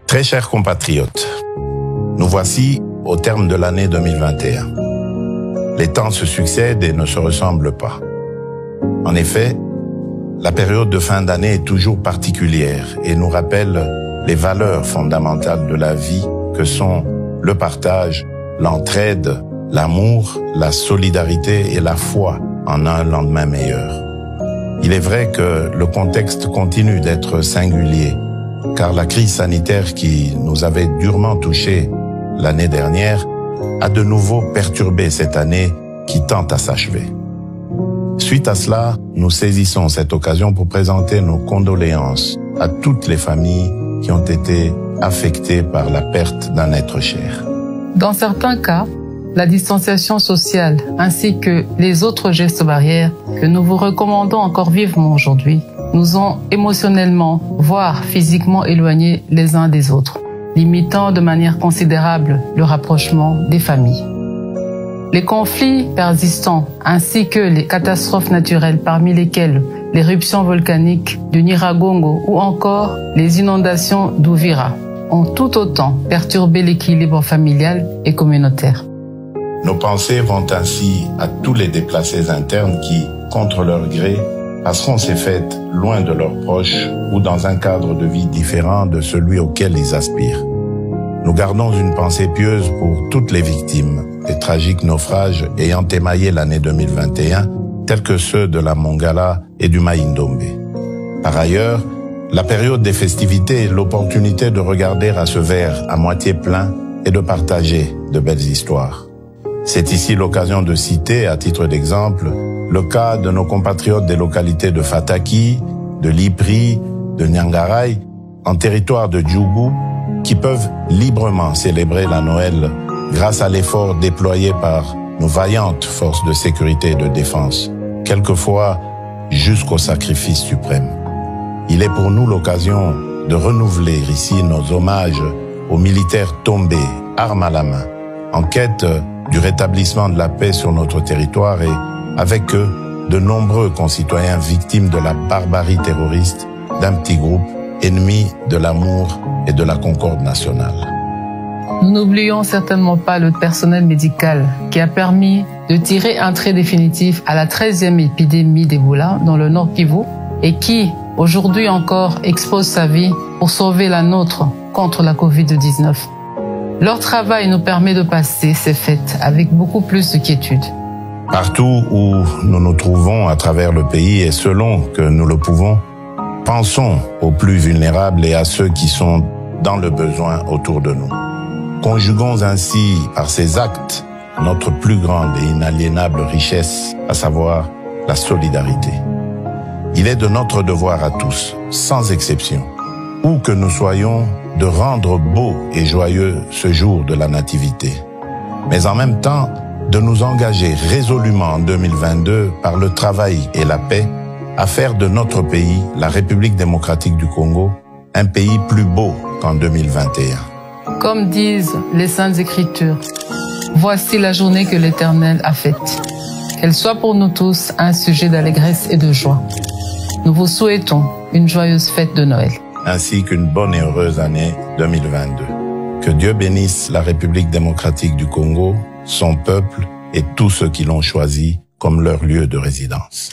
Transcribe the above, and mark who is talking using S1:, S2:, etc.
S1: Très chers compatriotes, nous voici au terme de l'année 2021. Les temps se succèdent et ne se ressemblent pas. En effet, la période de fin d'année est toujours particulière et nous rappelle les valeurs fondamentales de la vie que sont le partage, l'entraide, l'amour, la solidarité et la foi en un lendemain meilleur. Il est vrai que le contexte continue d'être singulier, car la crise sanitaire qui nous avait durement touchés l'année dernière a de nouveau perturbé cette année qui tend à s'achever. Suite à cela, nous saisissons cette occasion pour présenter nos condoléances à toutes les familles qui ont été affectées par la perte d'un être cher.
S2: Dans certains cas, la distanciation sociale ainsi que les autres gestes barrières que nous vous recommandons encore vivement aujourd'hui nous ont émotionnellement, voire physiquement éloignés les uns des autres, limitant de manière considérable le rapprochement des familles. Les conflits persistants ainsi que les catastrophes naturelles parmi lesquelles l'éruption volcanique du Nyiragongo ou encore les inondations d'Uvira ont tout autant perturbé l'équilibre familial et communautaire.
S1: Nos pensées vont ainsi à tous les déplacés internes qui, contre leur gré, passeront ces fêtes loin de leurs proches ou dans un cadre de vie différent de celui auquel ils aspirent. Nous gardons une pensée pieuse pour toutes les victimes des tragiques naufrages ayant émaillé l'année 2021, tels que ceux de la Mongala et du Mai-Ndombe. Par ailleurs, la période des festivités est l'opportunité de regarder à ce verre à moitié plein et de partager de belles histoires. C'est ici l'occasion de citer, à titre d'exemple, le cas de nos compatriotes des localités de Fataki, de Lipri, de Nyangaray, en territoire de Djougou, qui peuvent librement célébrer la Noël grâce à l'effort déployé par nos vaillantes forces de sécurité et de défense, quelquefois jusqu'au sacrifice suprême. Il est pour nous l'occasion de renouveler ici nos hommages aux militaires tombés, armes à la main, en quête du rétablissement de la paix sur notre territoire et, avec eux, de nombreux concitoyens victimes de la barbarie terroriste d'un petit groupe ennemi de l'amour et de la concorde nationale.
S2: Nous n'oublions certainement pas le personnel médical qui a permis de tirer un trait définitif à la 13e épidémie d'Ebola dans le Nord Kivu et qui, aujourd'hui encore, expose sa vie pour sauver la nôtre contre la Covid-19. Leur travail nous permet de passer ces fêtes avec beaucoup plus de quiétude.
S1: Partout où nous nous trouvons à travers le pays et selon que nous le pouvons, pensons aux plus vulnérables et à ceux qui sont dans le besoin autour de nous. Conjuguons ainsi par ces actes notre plus grande et inaliénable richesse, à savoir la solidarité. Il est de notre devoir à tous, sans exception, où que nous soyons, de rendre beau et joyeux ce jour de la Nativité. Mais en même temps, de nous engager résolument en 2022 par le travail et la paix à faire de notre pays, la République démocratique du Congo, un pays plus beau qu'en 2021.
S2: Comme disent les Saintes Écritures, voici la journée que l'Éternel a faite. Qu'elle soit pour nous tous un sujet d'allégresse et de joie. Nous vous souhaitons une joyeuse fête de Noël.
S1: Ainsi qu'une bonne et heureuse année 2022. Que Dieu bénisse la République démocratique du Congo, son peuple et tous ceux qui l'ont choisi comme leur lieu de résidence.